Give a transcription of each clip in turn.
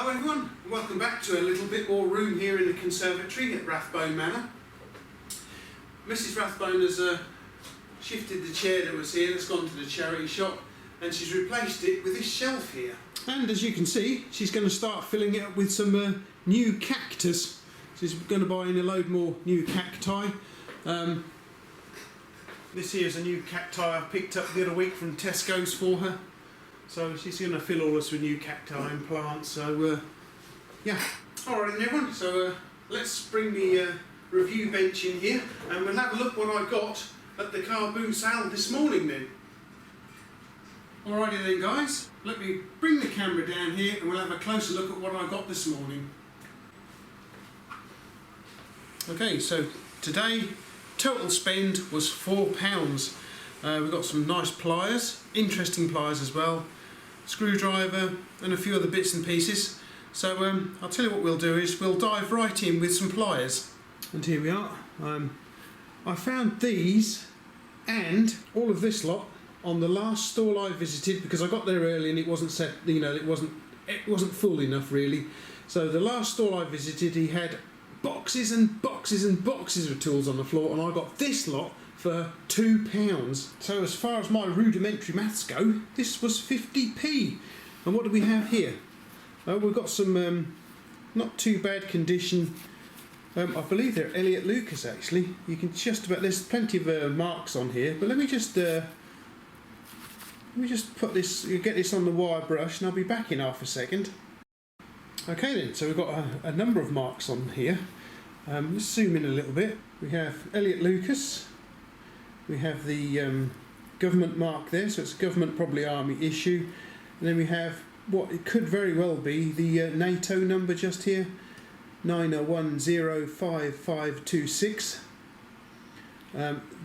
Hello everyone, welcome back to a little bit more room here in the conservatory at Rathbone Manor. Mrs Rathbone has shifted the chair that was here, that's gone to the charity shop, and she's replaced it with this shelf here. And as you can see, she's going to start filling it up with some new cactus. She's going to buy in a load more new cacti. This here is a new cacti I picked up the other week from Tesco's for her. So she's going to fill all us with new cacti and plants, so yeah. Alright then everyone, so let's bring the review bench in here and we'll have a look what I got at the car boot sale this morning then. Alrighty then guys, let me bring the camera down here and we'll have a closer look at what I got this morning. Okay, so today total spend was £4. We've got some nice pliers, interesting pliers as well, screwdriver and a few other bits and pieces. So I'll tell you what we'll do is we'll dive right in with some pliers. And here we are. I found these and all of this lot on the last stall I visited because I got there early and it wasn't set, you know, it wasn't full enough really. So the last stall I visited, he had boxes and boxes and boxes of tools on the floor, and I got this lot for £2. So as far as my rudimentary maths go, this was 50p. And what do we have here? We've got some not too bad condition, I believe they're Elliott Lucas actually. You can just about, there's plenty of marks on here, but let me just put this, get this on the wire brush and I'll be back in half a second. Okay then, so we've got a number of marks on here. Let's zoom in a little bit. We have Elliott Lucas. We have the government mark there, so it's a government, probably army issue. And then we have what it could very well be the NATO number just here, 901055526.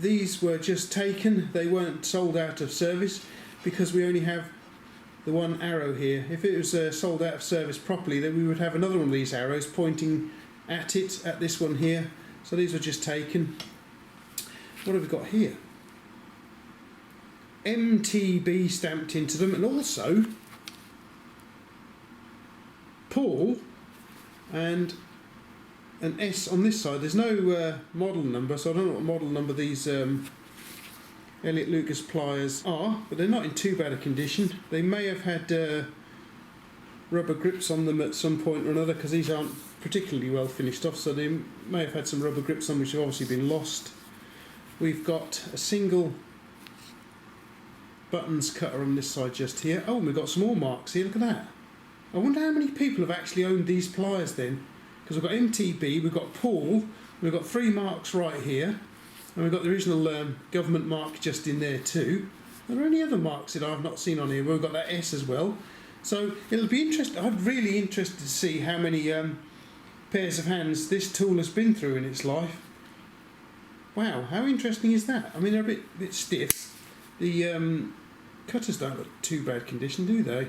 These were just taken, they weren't sold out of service because we only have the one arrow here. If it was sold out of service properly, then we would have another one of these arrows pointing at it, at this one here. So these were just taken. What have we got here? MTB stamped into them, and also Paul and an S on this side. There's no model number, so I don't know what model number these Elliott Lucas pliers are, but they're not in too bad a condition. They may have had rubber grips on them at some point or another, because these aren't particularly well finished off, so they may have had some rubber grips on which have obviously been lost. We've got a single buttons cutter on this side just here. Oh, and we've got some more marks here, look at that. I wonder how many people have actually owned these pliers then, because we've got MTB, we've got Paul, we've got 3 marks right here, and we've got the original government mark just in there too. Are there any other marks that I've not seen on here? We've got that S as well. So it'll be interesting, I'm really interested to see how many pairs of hands this tool has been through in its life. Wow, how interesting is that? I mean, they're a bit stiff. The cutters don't look too bad condition, do they?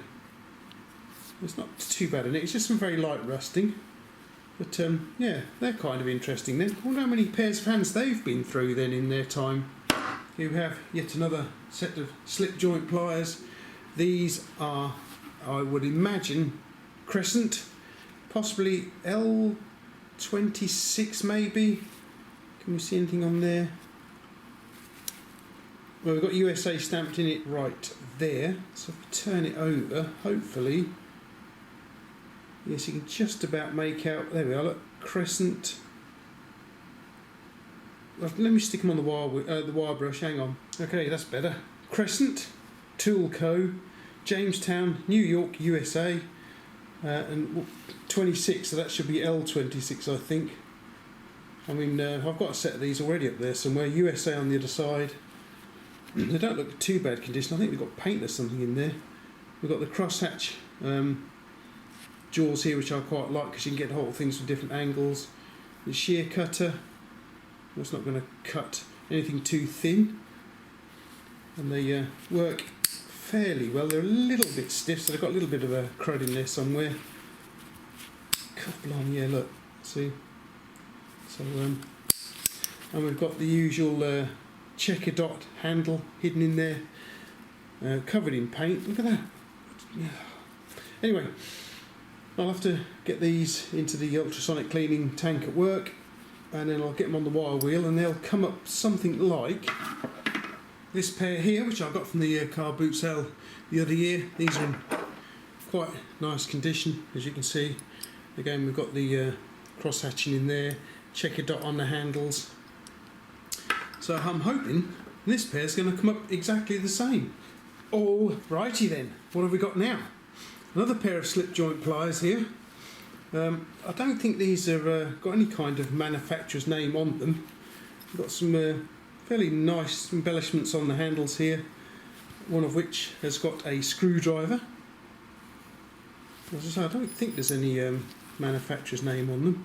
It's not too bad in it, it's just some very light rusting. But yeah, they're kind of interesting then. I wonder how many pairs of hands they've been through then in their time. Here we have yet another set of slip joint pliers. These are, I would imagine, Crescent, possibly L26 maybe. Can we see anything on there? Well, we've got USA stamped in it right there. So if we turn it over, hopefully, yes, you can just about make out. There we are. Look, Crescent. Well, let me stick them on the wire brush. Hang on. Okay, that's better. Crescent, Tool Co., Jamestown, New York, USA, and 26. So that should be L26, I think. I mean, I've got a set of these already up there somewhere. USA on the other side. They don't look too bad condition. I think we've got paint or something in there. We've got the crosshatch jaws here, which I quite like because you can get the whole things from different angles. The shear cutter. That's not going to cut anything too thin. And they work fairly well. They're a little bit stiff, so they've got a little bit of a crud in there somewhere. God blimey, yeah, look. See? So, and we've got the usual checker dot handle hidden in there, covered in paint. Look at that. Yeah. Anyway, I'll have to get these into the ultrasonic cleaning tank at work, and then I'll get them on the wire wheel, and they'll come up something like this pair here, which I got from the car boot sale the other year. These are in quite nice condition, as you can see. Again, we've got the cross hatching in there, checker dot on the handles. So I'm hoping this pair's going to come up exactly the same. All righty then, what have we got now? Another pair of slip joint pliers here. I don't think these have got any kind of manufacturer's name on them. We've got some fairly nice embellishments on the handles here, one of which has got a screwdriver. As I say, I don't think there's any manufacturer's name on them.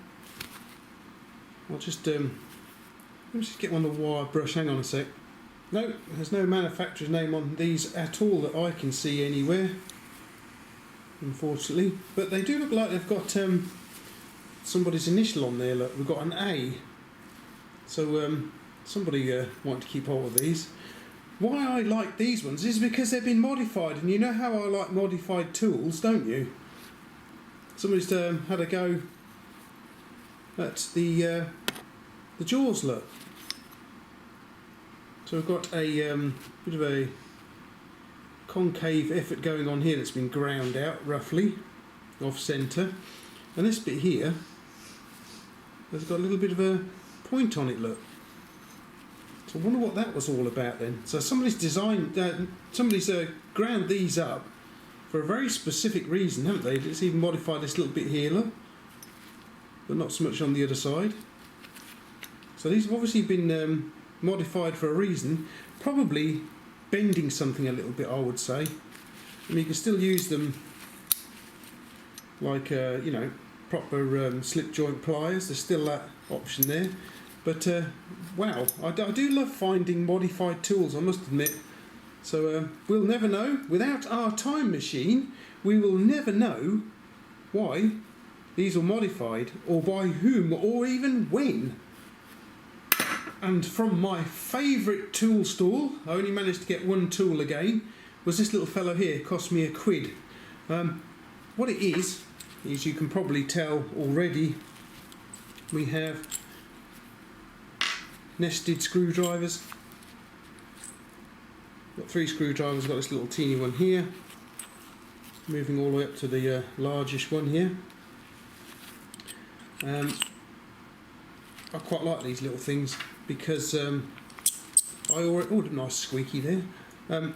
I'll just let me just get one of the wire brush. Hang on a sec. No, there's no manufacturer's name on these at all that I can see anywhere, unfortunately. But they do look like they've got somebody's initial on there. Look, we've got an A. So somebody wanted to keep hold of these. Why I like these ones is because they've been modified, and you know how I like modified tools, don't you? Somebody's had a go at the jaws, look. So we've got a bit of a concave effort going on here that's been ground out roughly off centre, and this bit here has got a little bit of a point on it, look. So I wonder what that was all about then. So somebody's designed, somebody's ground these up for a very specific reason, haven't they? It's even modified this little bit here, look, but not so much on the other side. So these have obviously been modified for a reason, probably bending something a little bit, I would say. I mean, you can still use them like you know, proper slip joint pliers. There's still that option there. But wow, I do love finding modified tools, I must admit. So we'll never know. Without our time machine, we will never know why these were modified, or by whom, or even when. And from my favourite tool stall, I only managed to get one tool again, was this little fellow here. It cost me £1. What it is you can probably tell already, we have nested screwdrivers. Got 3 screwdrivers, got this little teeny one here, moving all the way up to the largish one here. I quite like these little things because I already, oh, nice squeaky there. I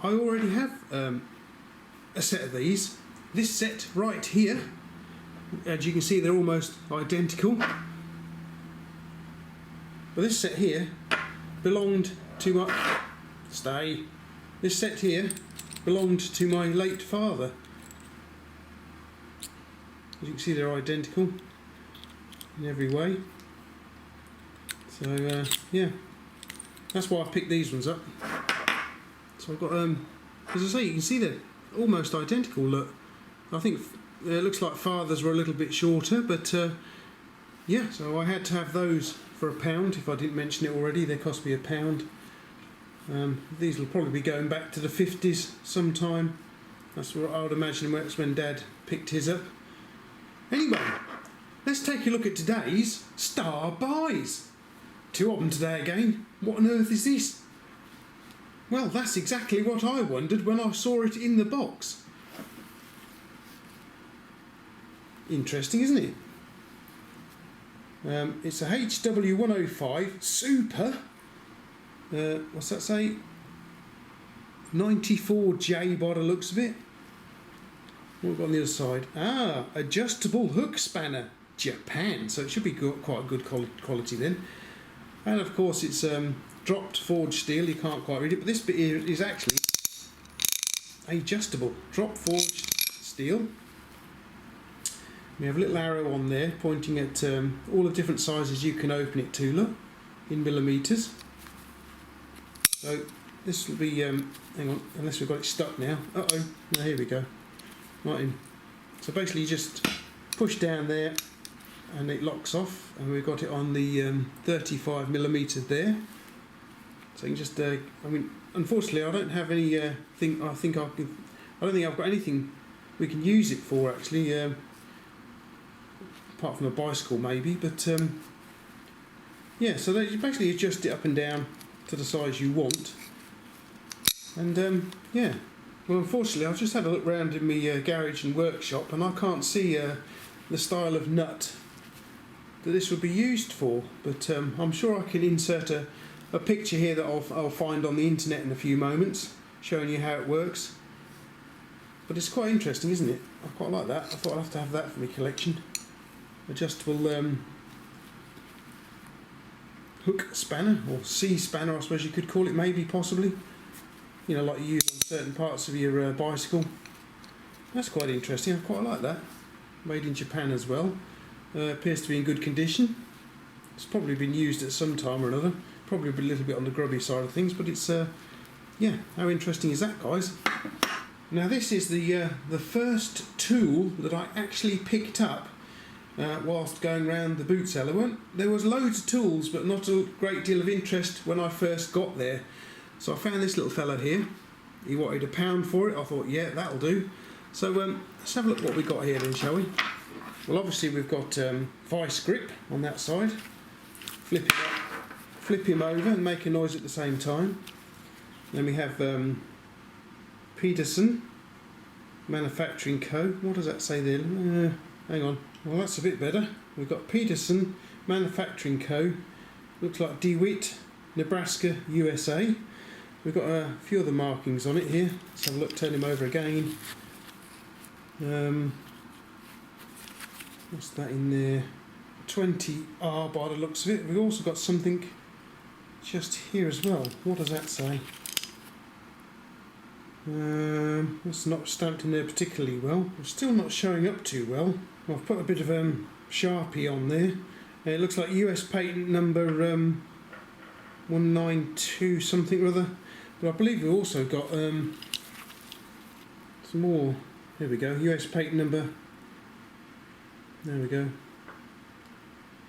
already have a set of these. This set right here, as you can see, they're almost identical. But this set here belonged to my This set here belonged to my late father. As you can see, they're identical in every way. So yeah, that's why I picked these ones up. So I've got as I say, you can see they're almost identical. Look, I think it looks like father's were a little bit shorter, but yeah, so I had to have those for £1. If I didn't mention it already, they cost me £1. These will probably be going back to the 50s sometime. That's what I would imagine that's when Dad picked his up. Anyway, let's take a look at today's star buys. 2 of them today again. What on earth is this? Well, that's exactly what I wondered when I saw it in the box. Interesting, isn't it? It's a HW105 Super. What's that say? 94J by the looks of it. What have we got on the other side? Ah, adjustable hook spanner, Japan. So it should be quite good quality then. And of course it's dropped forged steel. You can't quite read it, but this bit here is actually adjustable, drop forged steel. We have a little arrow on there pointing at all the different sizes you can open it to, look, in millimetres. So this will be, hang on, unless we've got it stuck now. Uh-oh, no, here we go. Right in. So basically you just push down there and it locks off, and we've got it on the 35mm there. So you can just, I mean, unfortunately I don't have any I don't think I've got anything we can use it for actually, apart from a bicycle maybe, but yeah, so you basically adjust it up and down to the size you want. And yeah, well, unfortunately I've just had a look round in my garage and workshop, and I can't see the style of nut that this would be used for, but I'm sure I can insert a picture here that I'll find on the internet in a few moments, showing you how it works. But it's quite interesting, isn't it? I quite like that. I thought I'd have to have that for my collection. Adjustable hook spanner, or C spanner I suppose you could call it, maybe, possibly. You know, like you use on certain parts of your bicycle. That's quite interesting, I quite like that. Made in Japan as well. Appears to be in good condition. It's probably been used at some time or another. Probably a little bit on the grubby side of things, but it's yeah, how interesting is that, guys? Now this is the first tool that I actually picked up whilst going around the boot sale. There was loads of tools, but not a great deal of interest when I first got there. So I found this little fellow here. He wanted £1 for it. I thought, yeah, that'll do. So let's have a look what we got here then, shall we? Well, obviously we've got vice grip on that side. Flip him over and make a noise at the same time. Then we have Peterson Manufacturing Co. What does that say there? Hang on. Well, that's a bit better. We've got Peterson Manufacturing Co. Looks like DeWitt, Nebraska, USA. We've got a few other markings on it here. Let's have a look, turn him over again. What's that in there? 20R by the looks of it. We've also got something just here as well. What does that say? It's not stamped in there particularly well. It's still not showing up too well. I've put a bit of Sharpie on there. It looks like US patent number 192 something or other. But I believe we've also got some more. There we go. US patent number. There we go.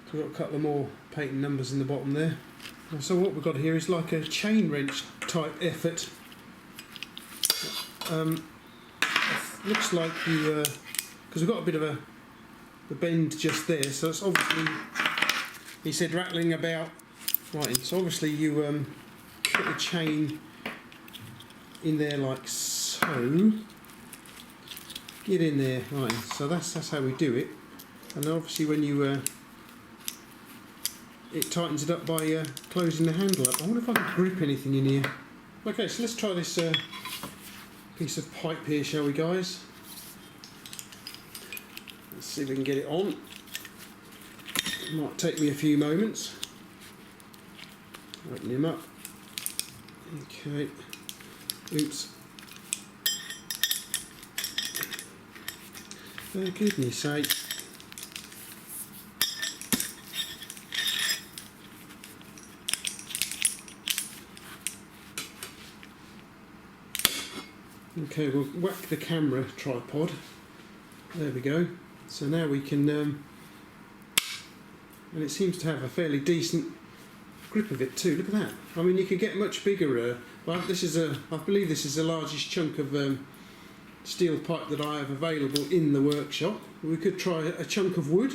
So we've got a couple of more patent numbers in the bottom there. So what we've got here is like a chain wrench type effort. Looks like you, because we've got a bit of a bend just there, so it's obviously, he said, rattling about. Right, so obviously you put the chain in there like so. Get in there, right? So that's how we do it. And then obviously when you it tightens it up by closing the handle up. I wonder if I can grip anything in here. Okay, so let's try this piece of pipe here, shall we, guys? Let's see if we can get it on. It might take me a few moments. Open him up. Okay. Oops. For goodness sake. Okay, we'll whack the camera tripod. There we go. So now we can, and it seems to have a fairly decent grip of it too. Look at that. I mean, you could get much bigger. Well, I believe this is the largest chunk of steel pipe that I have available in the workshop. We could try a chunk of wood.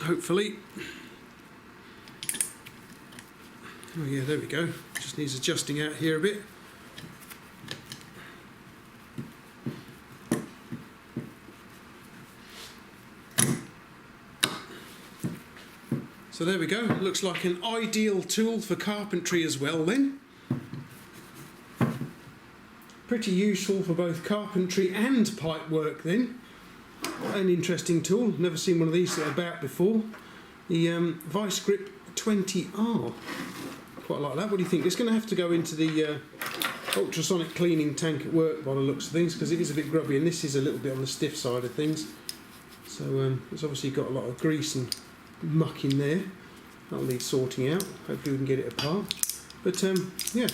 Hopefully. Oh yeah, there we go. Just needs adjusting out here a bit. So there we go. Looks like an ideal tool for carpentry as well then. Pretty useful for both carpentry and pipe work then. An interesting tool. Never seen one of these about before. The Vice Grip 20R. Quite like that. What do you think? It's going to have to go into the ultrasonic cleaning tank at work by the looks of things, because it is a bit grubby, and this is a little bit on the stiff side of things. So it's obviously got a lot of grease and muck in there. That'll need sorting out. Hopefully we can get it apart. But yeah,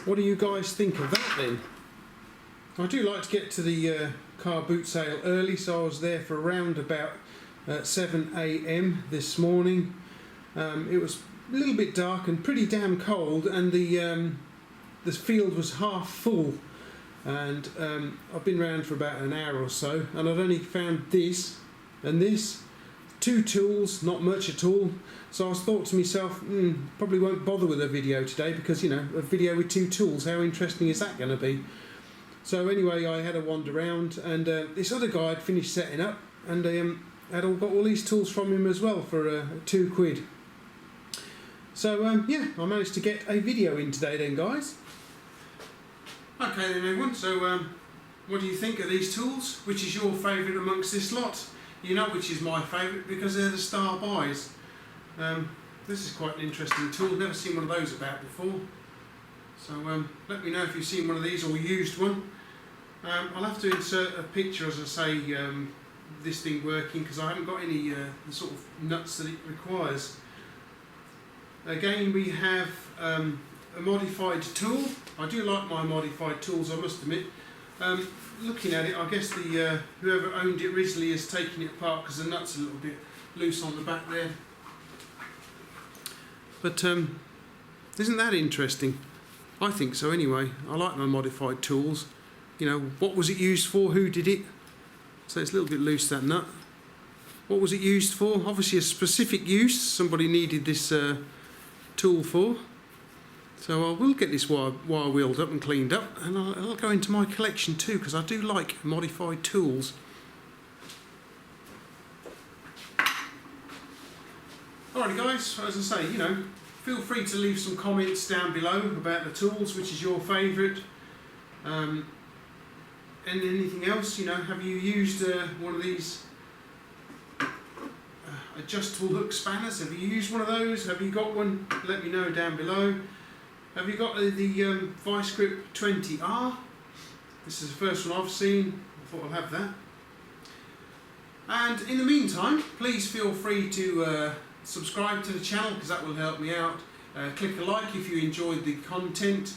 what do you guys think of that then? I do like to get to the car boot sale early, so I was there for around about 7 AM this morning. It was little bit dark and pretty damn cold, and the field was half full, and I've been around for about an hour or so, and I've only found this and this, 2 tools, not much at all. So I thought to myself, probably won't bother with a video today, because you know, a video with 2 tools, how interesting is that going to be? So anyway, I had a wander around, and this other guy had finished setting up, and had got all these tools from him as well for £2. So yeah, I managed to get a video in today then, guys. Okay then everyone, so what do you think of these tools? Which is your favourite amongst this lot? You know which is my favourite, because they're the Star Buys. This is quite an interesting tool, never seen one of those about before. So let me know if you've seen one of these or used one. I'll have to insert a picture, as I say, this thing working, because I haven't got any the sort of nuts that it requires. Again, we have a modified tool. I do like my modified tools, I must admit. Looking at it, I guess the whoever owned it originally has taken it apart, because the nut's a little bit loose on the back there. But isn't that interesting? I think so anyway. I like my modified tools. You know, what was it used for? Who did it? So it's a little bit loose, that nut. What was it used for? Obviously a specific use. Somebody needed this tool for. So I will get this wire wheeled up and cleaned up, and I'll go into my collection too, because I do like modified tools. Alright guys, as I say, you know, feel free to leave some comments down below about the tools, which is your favourite. And anything else, you know, have you used one of these adjustable hook spanners? Have you used one of those? Have you got one? Let me know down below. Have you got the Vice Grip 20R? This is the first one I've seen. I thought I'll have that. And in the meantime, please feel free to subscribe to the channel, because that will help me out. Click a like if you enjoyed the content,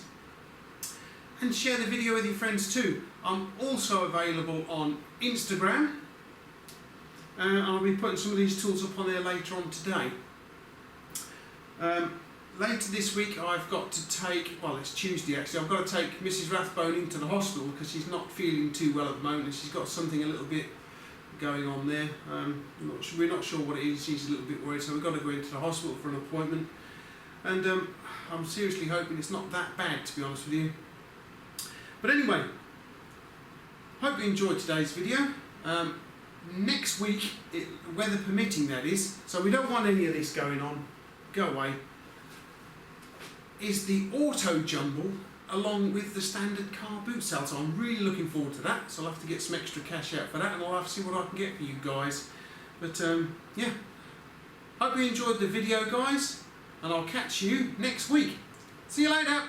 and share the video with your friends too. I'm also available on Instagram, and I'll be putting some of these tools up on there later on today. Later this week I've got to take, well it's Tuesday actually, I've got to take Mrs Rathbone into the hospital, because she's not feeling too well at the moment. She's got something a little bit going on there. We're not sure what it is. She's a little bit worried, so we've got to go into the hospital for an appointment. And I'm seriously hoping it's not that bad, to be honest with you. But anyway, hope you enjoyed today's video. Next week, weather permitting that is, so we don't want any of this going on, go away, is the auto jumble along with the standard car boot sale. So I'm really looking forward to that, so I'll have to get some extra cash out for that, and I'll have to see what I can get for you guys. But yeah, hope you enjoyed the video guys, and I'll catch you next week. See you later.